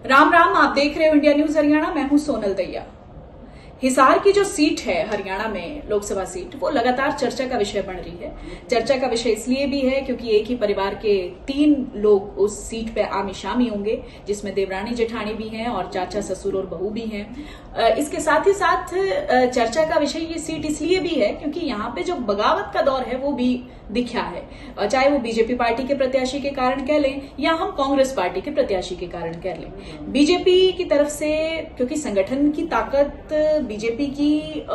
राम राम, आप देख रहे हो इंडिया न्यूज हरियाणा। मैं हूं सोनल दैया। हिसार की जो सीट है हरियाणा में, लोकसभा सीट, वो लगातार चर्चा का विषय बन रही है। चर्चा का विषय इसलिए भी है क्योंकि एक ही परिवार के 3 लोग उस सीट पे आमी शामी होंगे, जिसमें देवरानी जेठानी भी हैं और चाचा ससुर और बहू भी हैं। इसके साथ ही साथ चर्चा का विषय ये सीट इसलिए भी है क्योंकि यहाँ पे जो बगावत का दौर है वो भी दिखा है, चाहे वो बीजेपी पार्टी के प्रत्याशी के कारण कह लें या हम कांग्रेस पार्टी के प्रत्याशी के कारण कह लें। बीजेपी की तरफ से, क्योंकि संगठन की ताकत बीजेपी की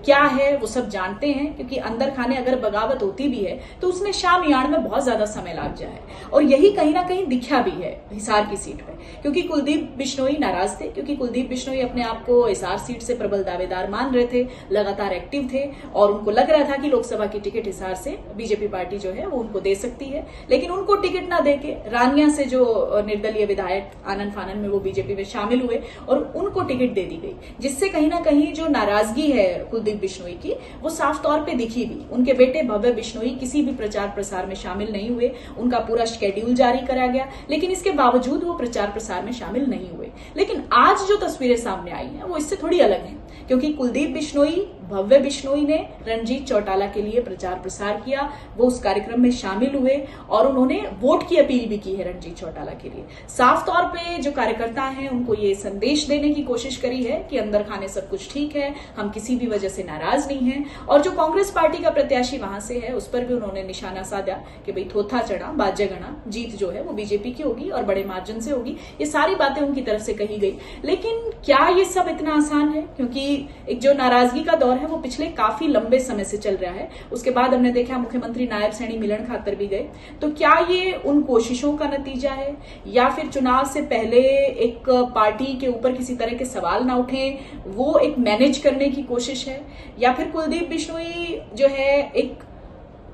क्या है वो सब जानते हैं, क्योंकि अंदर खाने अगर बगावत होती भी है तो उसमें शामियान में बहुत ज्यादा समय लग जाए, और यही कहीं ना कहीं दिखा भी है हिसार की सीट पे। क्योंकि कुलदीप बिश्नोई नाराज थे, क्योंकि कुलदीप बिश्नोई अपने आप को हिसार सीट से प्रबल दावेदार मान रहे थे, लगातार एक्टिव थे और उनको लग रहा था कि लोकसभा की टिकट हिसार से बीजेपी पार्टी जो है वो उनको दे सकती है। लेकिन उनको टिकट ना देके रानिया से जो निर्दलीय विधायक आनन फानन में वो बीजेपी में शामिल हुए और उनको टिकट दे दी गई, जिससे कहीं ना कहीं जो नाराजगी है कुलदीप बिश्नोई की वो साफ तौर पे दिखी भी। उनके बेटे भव्य बिश्नोई किसी भी प्रचार प्रसार में शामिल नहीं हुए, उनका पूरा शेड्यूल जारी करा गया, लेकिन इसके बावजूद वो प्रचार प्रसार में शामिल नहीं हुए। लेकिन आज जो तस्वीरें सामने आई हैं वो इससे थोड़ी अलग हैं, क्योंकि कुलदीप बिश्नोई, भव्य बिश्नोई ने रणजीत चौटाला के लिए प्रचार प्रसार किया, वो उस कार्यक्रम में शामिल हुए और उन्होंने वोट की अपील भी की है रणजीत चौटाला के लिए। साफ तौर पे जो कार्यकर्ता हैं उनको ये संदेश देने की कोशिश करी है कि अंदर खाने सब कुछ ठीक है, हम किसी भी वजह से नाराज नहीं हैं। और जो कांग्रेस पार्टी का प्रत्याशी वहां से है उस पर भी उन्होंने निशाना साधा कि भाई थोथा चढ़ा बाजे गणा, जीत जो है वो बीजेपी की होगी और बड़े मार्जिन से होगी। ये सारी बातें उनकी तरफ से कही गई। लेकिन क्या ये सब इतना आसान है? क्योंकि एक जो नाराजगी का दौर है वो पिछले काफी लंबे समय से चल रहा है। उसके बाद हमने देखा मुख्यमंत्री नायब सैनी मिलन खातर भी गए। तो क्या ये उन कोशिशों का नतीजा है, या फिर चुनाव से पहले एक पार्टी के ऊपर किसी तरह के सवाल ना उठे वो एक मैनेज करने की कोशिश है, या फिर कुलदीप बिश्नोई जो है एक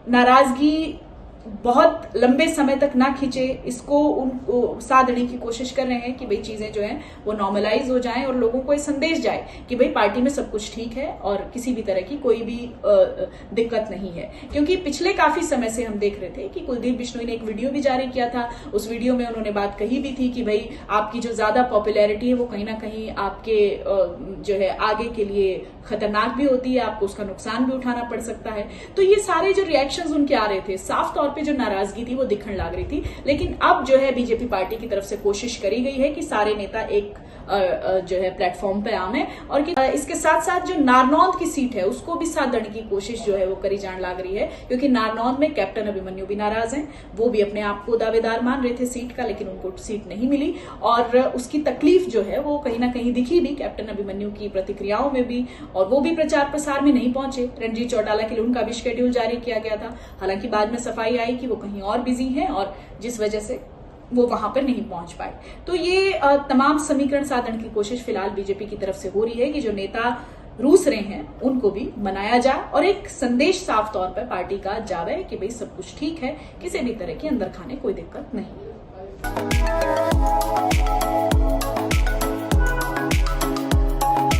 नाराजगी बहुत लंबे समय तक ना खींचे, इसको उनको साधने की कोशिश कर रहे हैं कि भाई चीजें जो हैं वो नॉर्मलाइज हो जाएं और लोगों को ये संदेश जाए कि भाई पार्टी में सब कुछ ठीक है और किसी भी तरह की कोई भी दिक्कत नहीं है। क्योंकि पिछले काफी समय से हम देख रहे थे कि कुलदीप बिश्नोई ने एक वीडियो भी जारी किया था। उस वीडियो में उन्होंने बात कही भी थी कि भाई आपकी जो ज्यादा पॉपुलैरिटी है वो कहीं ना कहीं आपके जो है आगे के लिए खतरनाक भी होती है, आपको उसका नुकसान भी उठाना पड़ सकता है। तो ये सारे जो रिएक्शंस उनके आ रहे थे, साफ तौर पे जो नाराजगी थी वो दिखने लग रही थी। लेकिन अब जो है बीजेपी पार्टी की तरफ से कोशिश करी गई है कि सारे नेता एक जो है प्लेटफॉर्म पे आए और कि इसके साथ साथ जो नारनौंद की सीट है उसको भी साथ देने की कोशिश जो है वो करी जाने लग रही है। क्योंकि नारनौंद में कैप्टन अभिमन्यु भी नाराज हैं, वो भी अपने आप को दावेदार मान रहे थे सीट का, लेकिन उनको सीट नहीं मिली और उसकी तकलीफ जो है वो कहीं ना कहीं दिखी भी कैप्टन अभिमन्यु की प्रतिक्रियाओं में भी, और वो भी प्रचार प्रसार में नहीं पहुंचे। रणजीत चौटाला के लिए उनका भी शेड्यूल जारी किया गया था, हालांकि बाद में सफाई आई कि वो कहीं और बिजी हैं और जिस वजह से वो वहां पर नहीं पहुंच पाए। तो ये तमाम समीकरण साधन की कोशिश फिलहाल बीजेपी की तरफ से हो रही है कि जो नेता रूस रहे हैं उनको भी मनाया जाए और एक संदेश साफ तौर पर पार्टी का जावे कि भाई सब कुछ ठीक है, किसी भी तरह के अंदर खाने कोई दिक्कत नहीं।